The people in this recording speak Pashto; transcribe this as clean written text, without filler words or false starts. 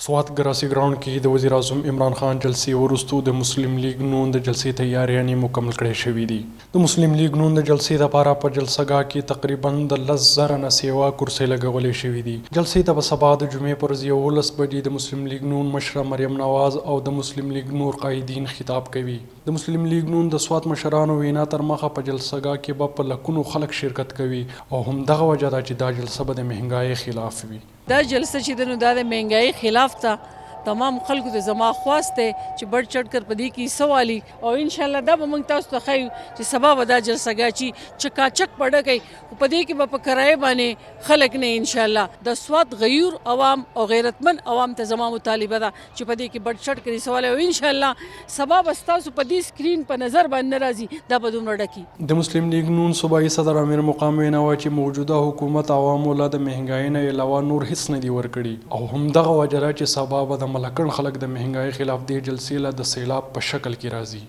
سوات ګراسي ګراوند کې د وزیر اعظم عمران خان جلسې وروسته د مسلم لیگ نون د جلسې تیاریانې مکمل کړې شوې دي. د مسلم لیگ نون د جلسې لپاره په جلسهګاه کې تقریبا د 10,000 نه سیوا کرسۍ لګولې شوې دي. جلسې ته به سبا د جمعې پر ورځ 11 بجې د مسلم لیگ نون مشره مریم نواز او د مسلم لیگ نور قائدین خطاب کوي. د مسلم لیگ نون د سوات مشرانو وینا تر مخه په جلسهګاه کې به په لکونو خلک شرکت کوي او همدغه وجه ده چې دا جلسه به د مهنګای خلاف وي. دا جلسه چې د نو د مهنګای خلاف ته تمام خلکو ته زما خواست دی چې بڑ چڑھ کر پدې کې سوالي او ان شاء الله دا به موږ تاسو ته ښیو چې سبا به دا جلسهګاه چې چکاچک پړه کوي او پدې کې به په کرایه باندې خلک نه ان شاء الله د سوات غیور عوام او غیرتمن عوام ته زما مطالبه ده چې پدې کې بڑ چڑھ کړي سوال او ان شاء الله سبا به تاسو په دې سکرین په نظر باندې راځي دا به دومره ډکی. د مسلم لیگ نون صوبایي صدر امیر مقام وینا و چې موجوده حکومت عوامو له د مهنګای نه علاوه نور هیڅ نه دی ورکړي او همدغه وجه چې سبا به د ملکن خلک د مهنګای خلاف د جلسې له د سیلاب په شکل کې راځي.